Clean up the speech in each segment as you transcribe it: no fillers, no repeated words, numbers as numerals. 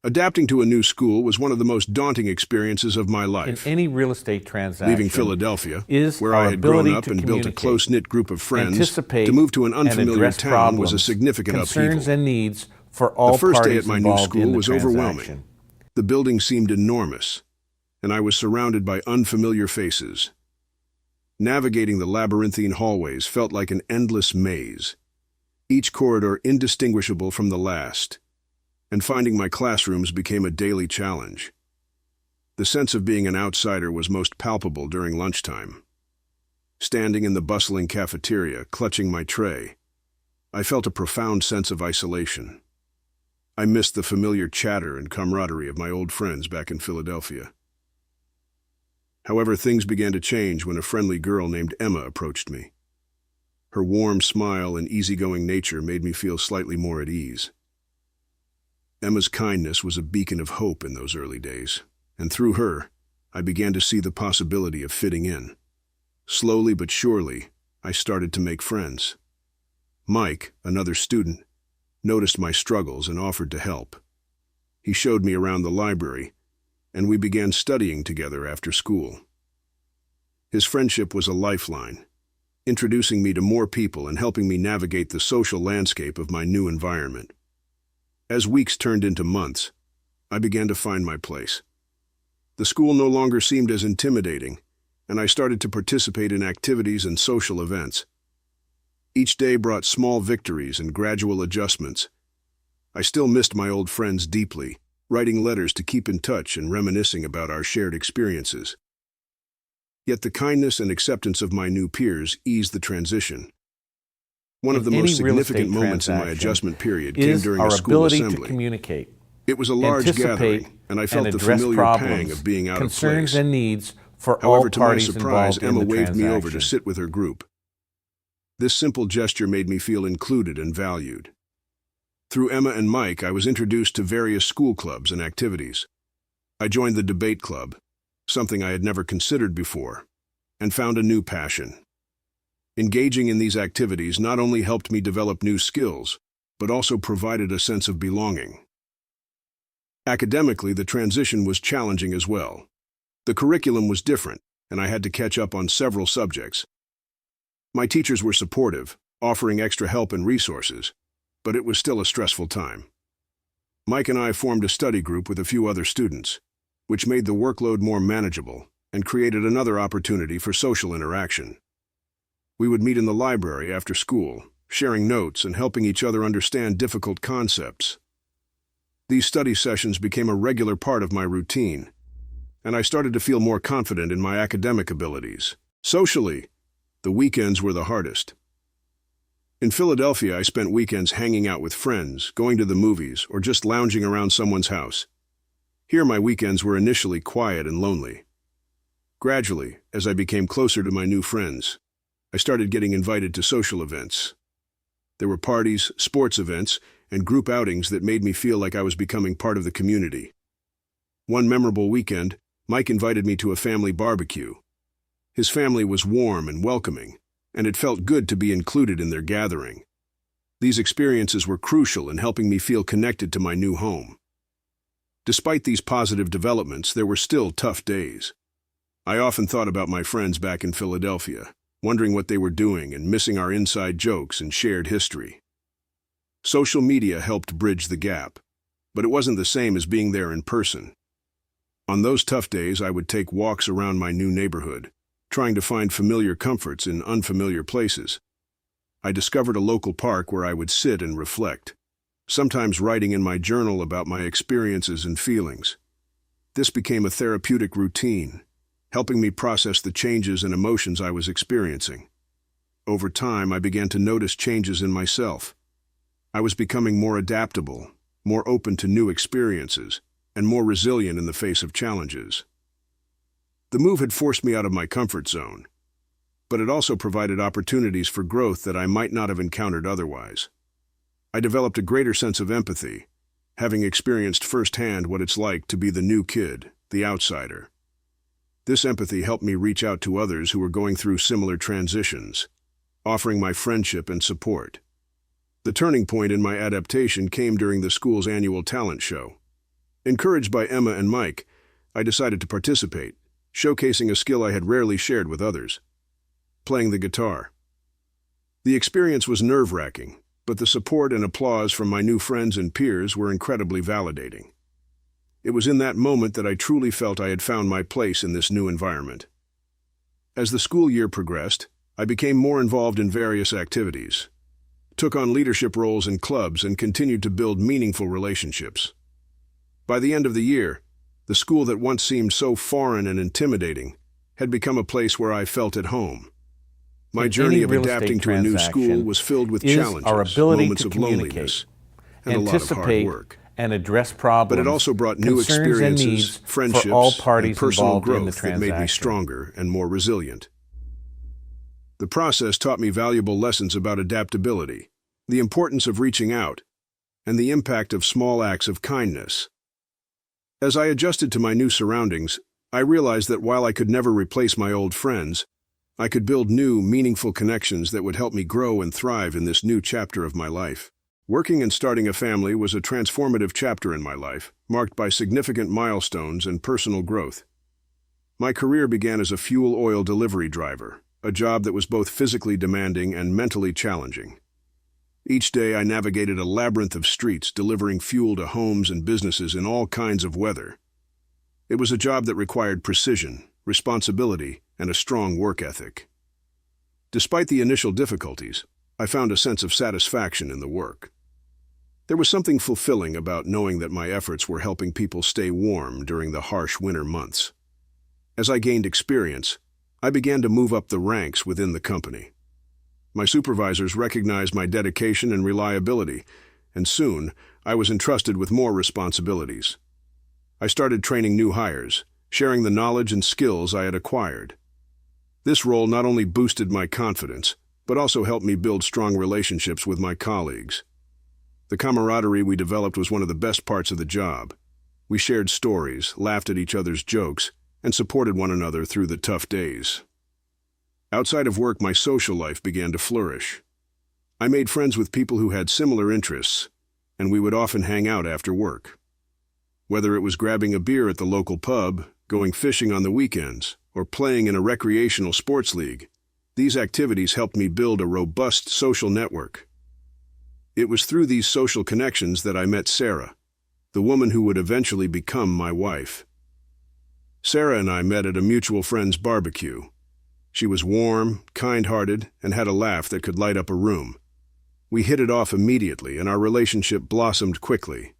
Adapting to a new school was one of the most daunting experiences of my In life. any real estate transaction, Leaving Philadelphia, is where our I had grown ability up to and built a communicate, close-knit group of friends, anticipate, to move to an and unfamiliar address town was a problems, significant concerns, upheaval. and needs for The all first day parties at my new involved in school the was overwhelming. transaction. The building seemed enormous, and I was surrounded by unfamiliar faces. Navigating the labyrinthine hallways felt like an endless maze, each corridor indistinguishable from the last, and finding my classrooms became a daily challenge. The sense of being an outsider was most palpable during lunchtime. Standing in the bustling cafeteria, clutching my tray, I felt a profound sense of isolation. I missed the familiar chatter and camaraderie of my old friends back in Philadelphia. However, things began to change when a friendly girl named Emma approached me. Her warm smile and easygoing nature made me feel slightly more at ease. Emma's kindness was a beacon of hope in those early days, and through her, I began to see the possibility of fitting in. Slowly but surely, I started to make friends. Mike, another student, noticed my struggles and offered to help. He showed me around the library, and we began studying together after school. His friendship was a lifeline, introducing me to more people and helping me navigate the social landscape of my new environment. As weeks turned into months, I began to find my place. The school no longer seemed as intimidating, and I started to participate in activities and social events. Each day brought small victories and gradual adjustments. I still missed my old friends deeply, writing letters to keep in touch and reminiscing about our shared experiences. Yet the kindness and acceptance of my new peers eased the transition. One of the most significant moments in my adjustment period came during a school assembly. Communicate, It was a large anticipate, gathering, and I felt and the address familiar problems, pang of being out of concerns, place. and needs for However, all to my parties surprise, involved Emma in the waved me over to transaction. sit with her group. This simple gesture made me feel included and valued. Through Emma and Mike, I was introduced to various school clubs and activities. I joined the debate club, something I had never considered before, and found a new passion. Engaging in these activities not only helped me develop new skills, but also provided a sense of belonging. Academically, the transition was challenging as well. The curriculum was different, and I had to catch up on several subjects. My teachers were supportive, offering extra help and resources, but it was still a stressful time. Mike and I formed a study group with a few other students, which made the workload more manageable and created another opportunity for social interaction. We would meet in the library after school, sharing notes and helping each other understand difficult concepts. These study sessions became a regular part of my routine, and I started to feel more confident in my academic abilities. Socially, the weekends were the hardest. In Philadelphia, I spent weekends hanging out with friends, going to the movies, or just lounging around someone's house. Here, my weekends were initially quiet and lonely. Gradually, as I became closer to my new friends, I started getting invited to social events. There were parties, sports events, and group outings that made me feel like I was becoming part of the community. One memorable weekend, Mike invited me to a family barbecue. His family was warm and welcoming, and it felt good to be included in their gathering. These experiences were crucial in helping me feel connected to my new home. Despite these positive developments, there were still tough days. I often thought about my friends back in Philadelphia, wondering what they were doing and missing our inside jokes and shared history. Social media helped bridge the gap, but it wasn't the same as being there in person. On those tough days, I would take walks around my new neighborhood, trying to find familiar comforts in unfamiliar places. I discovered a local park where I would sit and reflect, sometimes writing in my journal about my experiences and feelings. This became a therapeutic routine, helping me process the changes and emotions I was experiencing. Over time, I began to notice changes in myself. I was becoming more adaptable, more open to new experiences, and more resilient in the face of challenges. The move had forced me out of my comfort zone, but it also provided opportunities for growth that I might not have encountered otherwise. I developed a greater sense of empathy, having experienced firsthand what it's like to be the new kid, the outsider. This empathy helped me reach out to others who were going through similar transitions, offering my friendship and support. The turning point in my adaptation came during the school's annual talent show. Encouraged by Emma and Mike, I decided to participate, showcasing a skill I had rarely shared with others: playing the guitar. The experience was nerve-wracking, but the support and applause from my new friends and peers were incredibly validating. It was in that moment that I truly felt I had found my place in this new environment. As the school year progressed, I became more involved in various activities, took on leadership roles in clubs, and continued to build meaningful relationships. By the end of the year, the school that once seemed so foreign and intimidating had become a place where I felt at home. My journey of adapting to a new school was filled with challenges, moments of loneliness, and a lot of hard work. And address problems, but it also brought new experiences, friendships, and personal growth that made me stronger and more resilient. The process taught me valuable lessons about adaptability, the importance of reaching out, and the impact of small acts of kindness. As I adjusted to my new surroundings, I realized that while I could never replace my old friends, I could build new, meaningful connections that would help me grow and thrive in this new chapter of my life. Working and starting a family was a transformative chapter in my life, marked by significant milestones and personal growth. My career began as a fuel oil delivery driver, a job that was both physically demanding and mentally challenging. Each day I navigated a labyrinth of streets delivering fuel to homes and businesses in all kinds of weather. It was a job that required precision, responsibility, and a strong work ethic. Despite the initial difficulties, I found a sense of satisfaction in the work. There was something fulfilling about knowing that my efforts were helping people stay warm during the harsh winter months. As I gained experience, I began to move up the ranks within the company. My supervisors recognized my dedication and reliability, and soon I was entrusted with more responsibilities. I started training new hires, sharing the knowledge and skills I had acquired. This role not only boosted my confidence, but also helped me build strong relationships with my colleagues. The camaraderie we developed was one of the best parts of the job. We shared stories, laughed at each other's jokes, and supported one another through the tough days. Outside of work, my social life began to flourish. I made friends with people who had similar interests, and we would often hang out after work. Whether it was grabbing a beer at the local pub, going fishing on the weekends, or playing in a recreational sports league, these activities helped me build a robust social network. It was through these social connections that I met Sarah, the woman who would eventually become my wife. Sarah and I met at a mutual friend's barbecue. She was warm, kind-hearted, and had a laugh that could light up a room. We hit it off immediately, and our relationship blossomed quickly.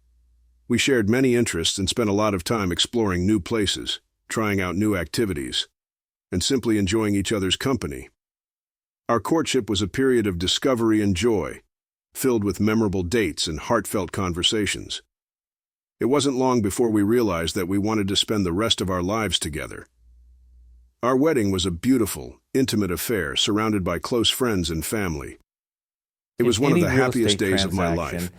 We shared many interests and spent a lot of time exploring new places, trying out new activities, and simply enjoying each other's company. Our courtship was a period of discovery and joy, filled with memorable dates and heartfelt conversations. It wasn't long before we realized that we wanted to spend the rest of our lives together. Our wedding was a beautiful, intimate affair surrounded by close friends and family. It was one of the happiest days of my life.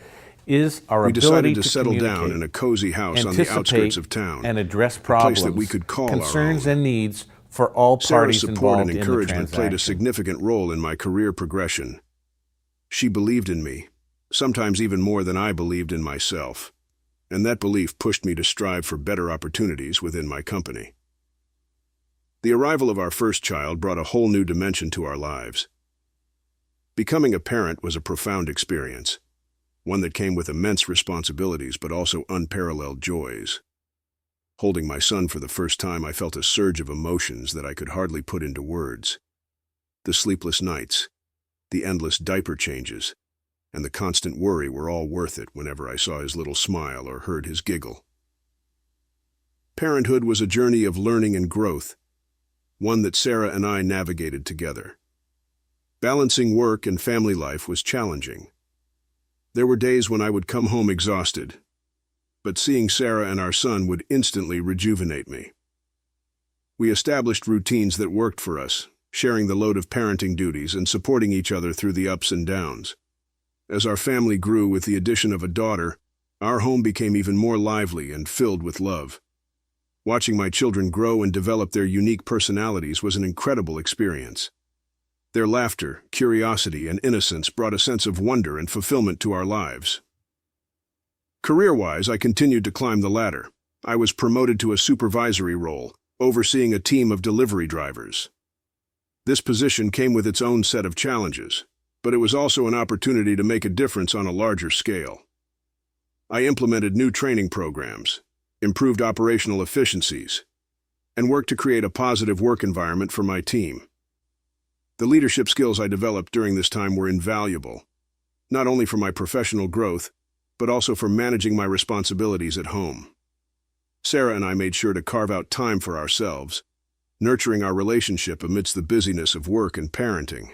We decided to settle down in a cozy house on the outskirts of town, and address a problems, place that we could call concerns, our own. and needs for all Sarah's parties support and involved in the encouragement played a transaction. significant role in my career progression. She believed in me, sometimes even more than I believed in myself, and that belief pushed me to strive for better opportunities within my company. The arrival of our first child brought a whole new dimension to our lives. Becoming a parent was a profound experience, one that came with immense responsibilities but also unparalleled joys. Holding my son for the first time, I felt a surge of emotions that I could hardly put into words. The sleepless nights, the endless diaper changes, and the constant worry were all worth it whenever I saw his little smile or heard his giggle. Parenthood was a journey of learning and growth, one that Sarah and I navigated together. Balancing work and family life was challenging. There were days when I would come home exhausted, but seeing Sarah and our son would instantly rejuvenate me. We established routines that worked for us, sharing the load of parenting duties and supporting each other through the ups and downs. As our family grew with the addition of a daughter, our home became even more lively and filled with love. Watching my children grow and develop their unique personalities was an incredible experience. Their laughter, curiosity, and innocence brought a sense of wonder and fulfillment to our lives. Career-wise, I continued to climb the ladder. I was promoted to a supervisory role, overseeing a team of delivery drivers. This position came with its own set of challenges, but it was also an opportunity to make a difference on a larger scale. I implemented new training programs, improved operational efficiencies, and worked to create a positive work environment for my team. The leadership skills I developed during this time were invaluable, not only for my professional growth, but also for managing my responsibilities at home. Sarah and I made sure to carve out time for ourselves, nurturing our relationship amidst the busyness of work and parenting.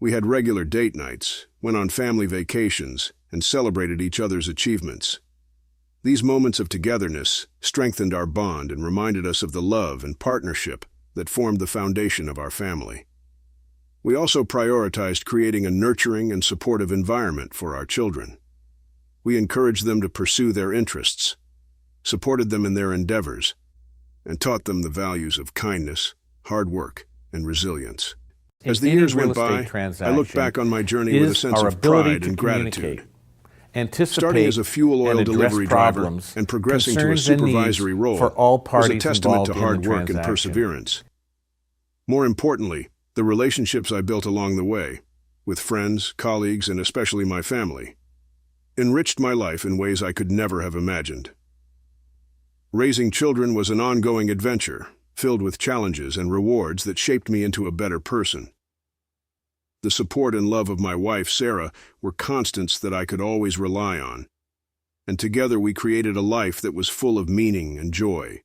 We had regular date nights, went on family vacations, and celebrated each other's achievements. These moments of togetherness strengthened our bond and reminded us of the love and partnership that formed the foundation of our family. We also prioritized creating a nurturing and supportive environment for our children. We encouraged them to pursue their interests, supported them in their endeavors, and taught them the values of kindness, hard work, and resilience. As the years went by, I looked back on my journey with a sense of pride and gratitude. Starting as a fuel oil delivery driver and progressing to a supervisory role was a testament to hard work and perseverance. More importantly, the relationships I built along the way, with friends, colleagues, and especially my family, enriched my life in ways I could never have imagined. Raising children was an ongoing adventure, filled with challenges and rewards that shaped me into a better person. The support and love of my wife, Sarah, were constants that I could always rely on, and together we created a life that was full of meaning and joy.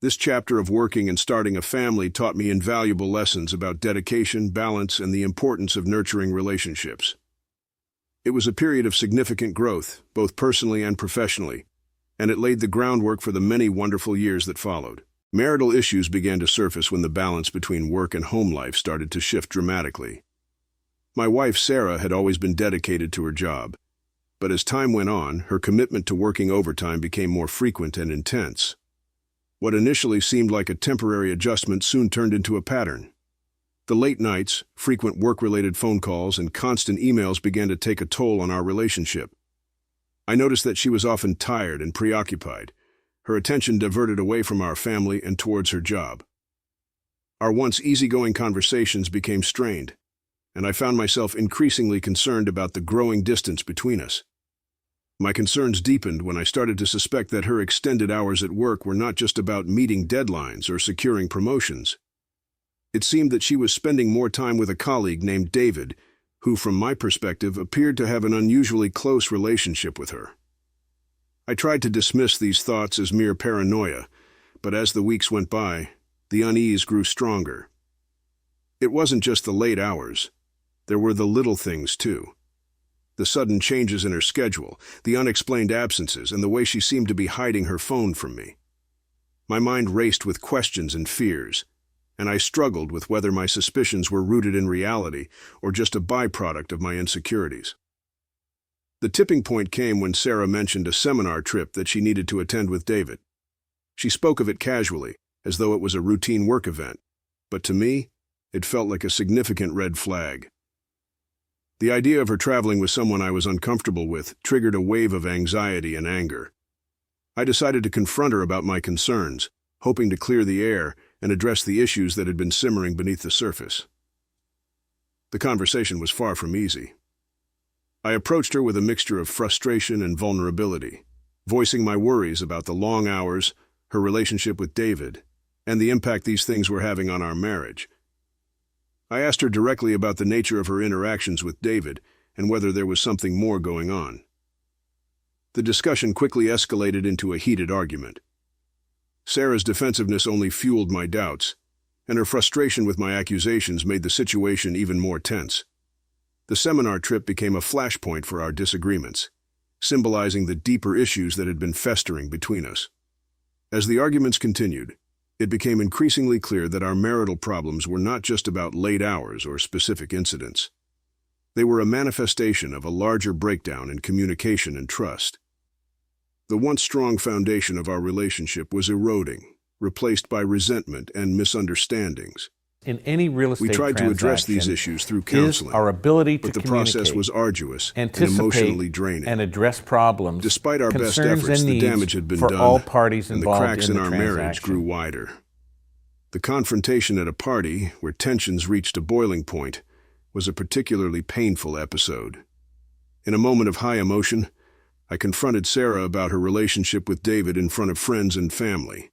This chapter of working and starting a family taught me invaluable lessons about dedication, balance, and the importance of nurturing relationships. It was a period of significant growth, both personally and professionally, and it laid the groundwork for the many wonderful years that followed. Marital issues began to surface when the balance between work and home life started to shift dramatically. My wife, Sarah, had always been dedicated to her job, but as time went on, her commitment to working overtime became more frequent and intense. What initially seemed like a temporary adjustment soon turned into a pattern. The late nights, frequent work-related phone calls, and constant emails began to take a toll on our relationship. I noticed that she was often tired and preoccupied, her attention diverted away from our family and towards her job. Our once easygoing conversations became strained, and I found myself increasingly concerned about the growing distance between us. My concerns deepened when I started to suspect that her extended hours at work were not just about meeting deadlines or securing promotions. It seemed that she was spending more time with a colleague named David, who, from my perspective, appeared to have an unusually close relationship with her. I tried to dismiss these thoughts as mere paranoia, but as the weeks went by, the unease grew stronger. It wasn't just the late hours. There were the little things, too. The sudden changes in her schedule, the unexplained absences, and the way she seemed to be hiding her phone from me. My mind raced with questions and fears, and I struggled with whether my suspicions were rooted in reality or just a byproduct of my insecurities. The tipping point came when Sarah mentioned a seminar trip that she needed to attend with David. She spoke of it casually, as though it was a routine work event, but to me, it felt like a significant red flag. The idea of her traveling with someone I was uncomfortable with triggered a wave of anxiety and anger. I decided to confront her about my concerns, hoping to clear the air and address the issues that had been simmering beneath the surface. The conversation was far from easy. I approached her with a mixture of frustration and vulnerability, voicing my worries about the long hours, her relationship with David, and the impact these things were having on our marriage. I asked her directly about the nature of her interactions with David and whether there was something more going on. The discussion quickly escalated into a heated argument. Sarah's defensiveness only fueled my doubts, and her frustration with my accusations made the situation even more tense. The seminar trip became a flashpoint for our disagreements, symbolizing the deeper issues that had been festering between us. As the arguments continued, it became increasingly clear that our marital problems were not just about late hours or specific incidents. They were a manifestation of a larger breakdown in communication and trust. The once strong foundation of our relationship was eroding, replaced by resentment and misunderstandings. in any real estate We tried to address these transaction issues through is counseling, our ability to but the communicate, process was arduous and anticipate, emotionally draining. and address problems, Despite our best concerns, efforts, and the needs damage had been for done, all parties and the involved cracks in the our marriage transaction. grew wider. The confrontation at a party, where tensions reached a boiling point, was a particularly painful episode. In a moment of high emotion, I confronted Sarah about her relationship with David in front of friends and family.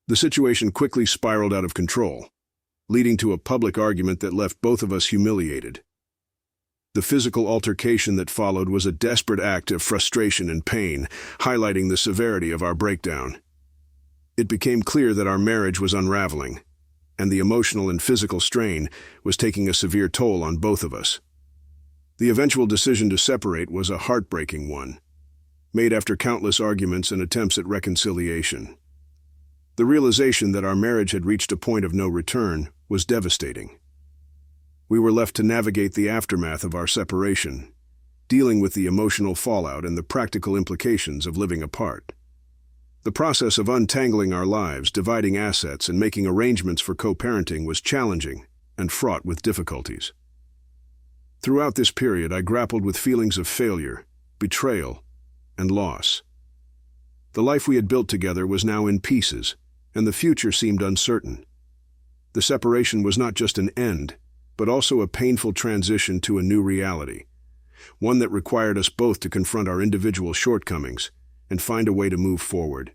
The situation quickly spiraled out of control, leading to a public argument that left both of us humiliated. The physical altercation that followed was a desperate act of frustration and pain, highlighting the severity of our breakdown. It became clear that our marriage was unraveling, and the emotional and physical strain was taking a severe toll on both of us. The eventual decision to separate was a heartbreaking one, made after countless arguments and attempts at reconciliation. The realization that our marriage had reached a point of no return was devastating. We were left to navigate the aftermath of our separation, dealing with the emotional fallout and the practical implications of living apart. The process of untangling our lives, dividing assets, and making arrangements for co-parenting was challenging and fraught with difficulties. Throughout this period, I grappled with feelings of failure, betrayal, and loss. The life we had built together was now in pieces, and the future seemed uncertain. The separation was not just an end, but also a painful transition to a new reality, one that required us both to confront our individual shortcomings and find a way to move forward.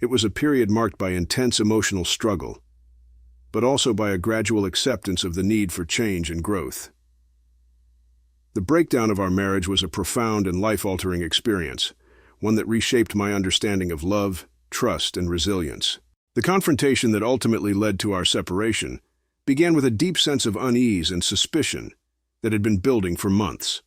It was a period marked by intense emotional struggle, but also by a gradual acceptance of the need for change and growth. The breakdown of our marriage was a profound and life-altering experience, one that reshaped my understanding of love, trust, and resilience. The confrontation that ultimately led to our separation began with a deep sense of unease and suspicion that had been building for months.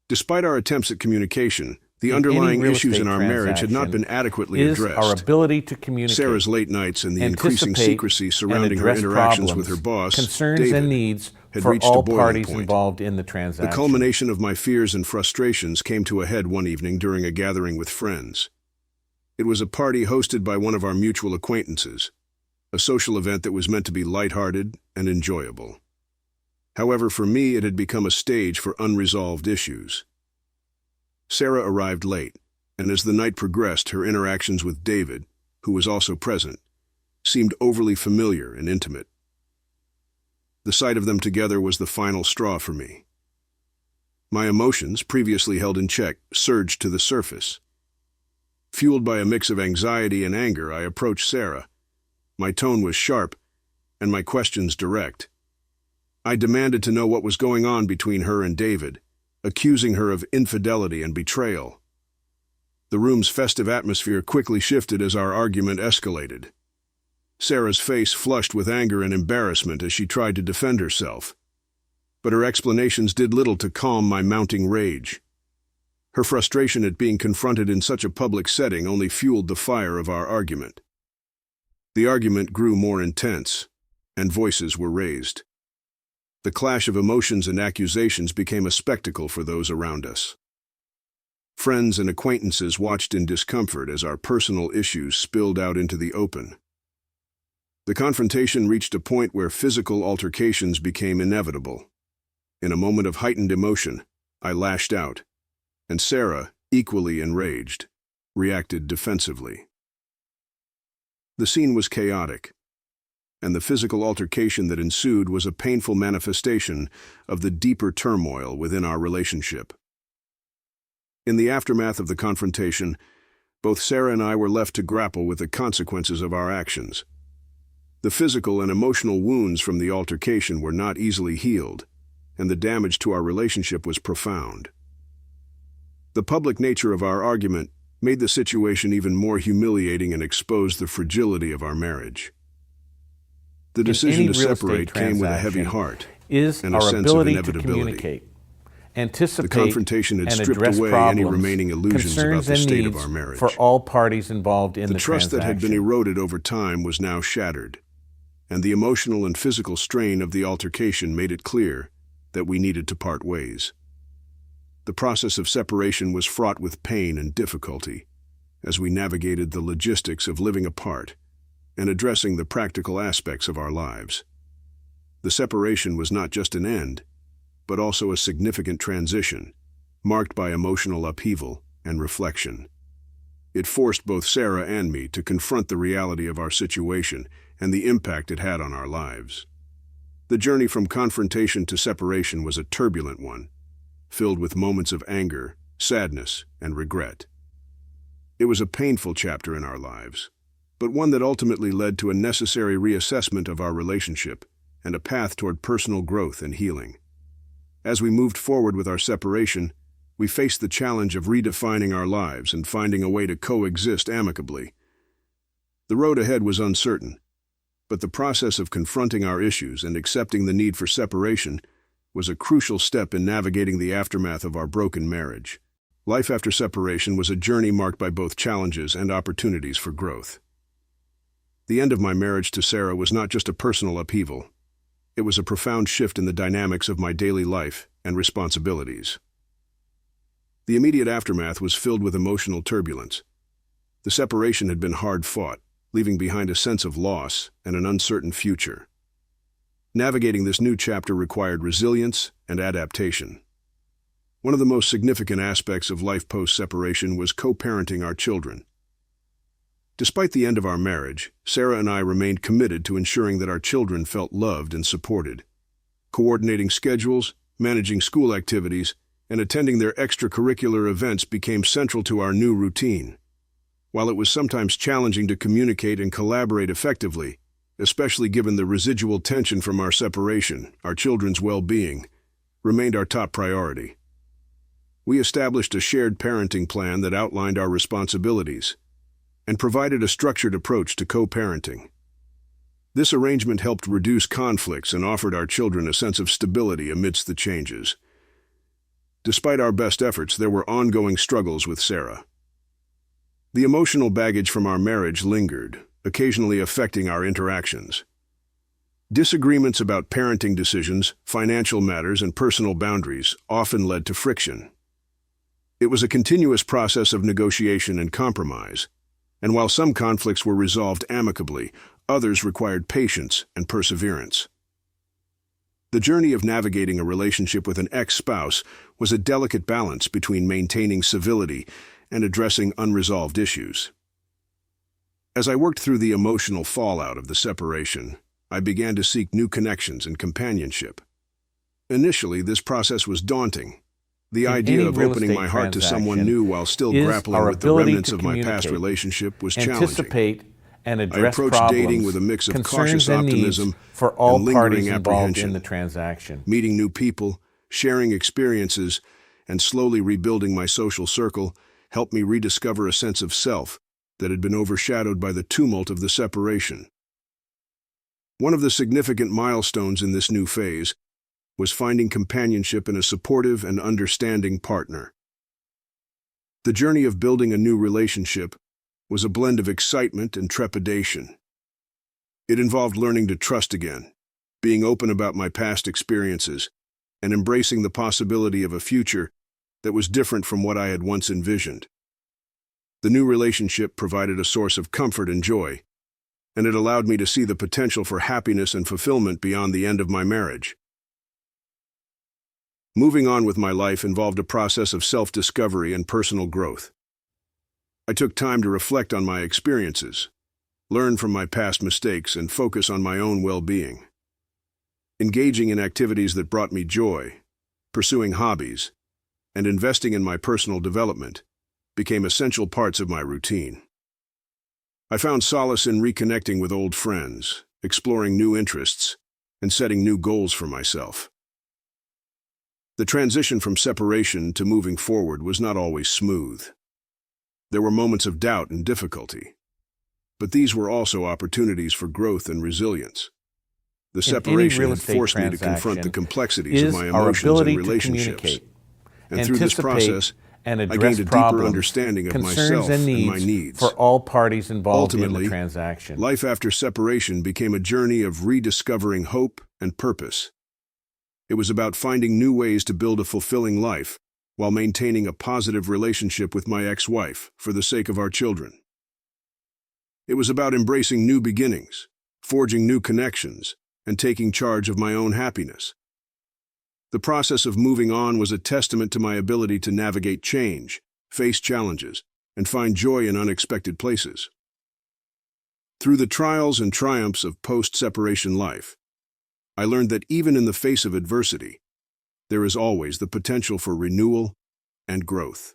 Despite our attempts at communication, the underlying issues in our marriage had not been adequately addressed. Our ability to communicate, Sarah's late nights and the increasing secrecy surrounding her interactions with her boss, concerns, David, and needs had for reached all a boiling parties point. involved in the transaction. The culmination of my fears and frustrations came to a head one evening during a gathering with friends. It was a party hosted by one of our mutual acquaintances, a social event that was meant to be lighthearted and enjoyable. However, for me, it had become a stage for unresolved issues. Sarah arrived late, and as the night progressed, her interactions with David, who was also present, seemed overly familiar and intimate. The sight of them together was the final straw for me. My emotions, previously held in check, surged to the surface. Fueled by a mix of anxiety and anger, I approached Sarah. My tone was sharp, and my questions direct. I demanded to know what was going on between her and David, accusing her of infidelity and betrayal. The room's festive atmosphere quickly shifted as our argument escalated. Sarah's face flushed with anger and embarrassment as she tried to defend herself, but her explanations did little to calm my mounting rage. Her frustration at being confronted in such a public setting only fueled the fire of our argument. The argument grew more intense, and voices were raised. The clash of emotions and accusations became a spectacle for those around us. Friends and acquaintances watched in discomfort as our personal issues spilled out into the open. The confrontation reached a point where physical altercations became inevitable. In a moment of heightened emotion, I lashed out, and Sarah, equally enraged, reacted defensively. The scene was chaotic, and the physical altercation that ensued was a painful manifestation of the deeper turmoil within our relationship. In the aftermath of the confrontation, both Sarah and I were left to grapple with the consequences of our actions. The physical and emotional wounds from the altercation were not easily healed, and the damage to our relationship was profound. The public nature of our argument made the situation even more humiliating and exposed the fragility of our marriage. The decision to separate came with a heavy heart and a sense of inevitability. The confrontation had stripped away any remaining illusions about the state of our marriage. For all parties involved in the trust that had been eroded over time was now shattered, and the emotional and physical strain of the altercation made it clear that we needed to part ways. The process of separation was fraught with pain and difficulty as we navigated the logistics of living apart and addressing the practical aspects of our lives. The separation was not just an end, but also a significant transition, marked by emotional upheaval and reflection. It forced both Sarah and me to confront the reality of our situation and the impact it had on our lives. The journey from confrontation to separation was a turbulent one, filled with moments of anger, sadness, and regret. It was a painful chapter in our lives, but one that ultimately led to a necessary reassessment of our relationship and a path toward personal growth and healing. As we moved forward with our separation, we faced the challenge of redefining our lives and finding a way to coexist amicably. The road ahead was uncertain, but the process of confronting our issues and accepting the need for separation was a crucial step in navigating the aftermath of our broken marriage. Life after separation was a journey marked by both challenges and opportunities for growth. The end of my marriage to Sarah was not just a personal upheaval. It was a profound shift in the dynamics of my daily life and responsibilities. The immediate aftermath was filled with emotional turbulence. The separation had been hard-fought, leaving behind a sense of loss and an uncertain future. Navigating this new chapter required resilience and adaptation. One of the most significant aspects of life post-separation was co-parenting our children. Despite the end of our marriage, Sarah and I remained committed to ensuring that our children felt loved and supported. Coordinating schedules, managing school activities, and attending their extracurricular events became central to our new routine. While it was sometimes challenging to communicate and collaborate effectively, especially given the residual tension from our separation, our children's well-being remained our top priority. We established a shared parenting plan that outlined our responsibilities and provided a structured approach to co-parenting. This arrangement helped reduce conflicts and offered our children a sense of stability amidst the changes. Despite our best efforts, there were ongoing struggles with Sarah. The emotional baggage from our marriage lingered, occasionally affecting our interactions. Disagreements about parenting decisions, financial matters, and personal boundaries often led to friction. It was a continuous process of negotiation and compromise, and while some conflicts were resolved amicably, others required patience and perseverance. The journey of navigating a relationship with an ex-spouse was a delicate balance between maintaining civility and addressing unresolved issues. As I worked through the emotional fallout of the separation, I began to seek new connections and companionship. Initially, this process was daunting. The idea of opening my heart to someone new while still grappling with the remnants of my past relationship was challenging. Anticipate and address I approached problems, dating with a mix of concerns, cautious and optimism needs for all and parties lingering involved apprehension. in the transaction. Meeting new people, sharing experiences, and slowly rebuilding my social circle helped me rediscover a sense of self that had been overshadowed by the tumult of the separation. One of the significant milestones in this new phase was finding companionship in a supportive and understanding partner. The journey of building a new relationship was a blend of excitement and trepidation. It involved learning to trust again, being open about my past experiences, and embracing the possibility of a future that was different from what I had once envisioned. The new relationship provided a source of comfort and joy, and it allowed me to see the potential for happiness and fulfillment beyond the end of my marriage. Moving on with my life involved a process of self-discovery and personal growth. I took time to reflect on my experiences, learn from my past mistakes, and focus on my own well-being. Engaging in activities that brought me joy, pursuing hobbies, and investing in my personal development became essential parts of my routine. I found solace in reconnecting with old friends, exploring new interests, and setting new goals for myself. The transition from separation to moving forward was not always smooth. There were moments of doubt and difficulty, but these were also opportunities for growth and resilience. The separation had forced me to confront the complexities of my emotions and relationships. And through this process, I gained a deeper understanding of myself and my needs. For all parties involved in Ultimately, the transaction. Life after separation became a journey of rediscovering hope and purpose. It was about finding new ways to build a fulfilling life while maintaining a positive relationship with my ex-wife for the sake of our children. It was about embracing new beginnings, forging new connections, and taking charge of my own happiness. The process of moving on was a testament to my ability to navigate change, face challenges, and find joy in unexpected places. Through the trials and triumphs of post-separation life, I learned that even in the face of adversity, there is always the potential for renewal and growth.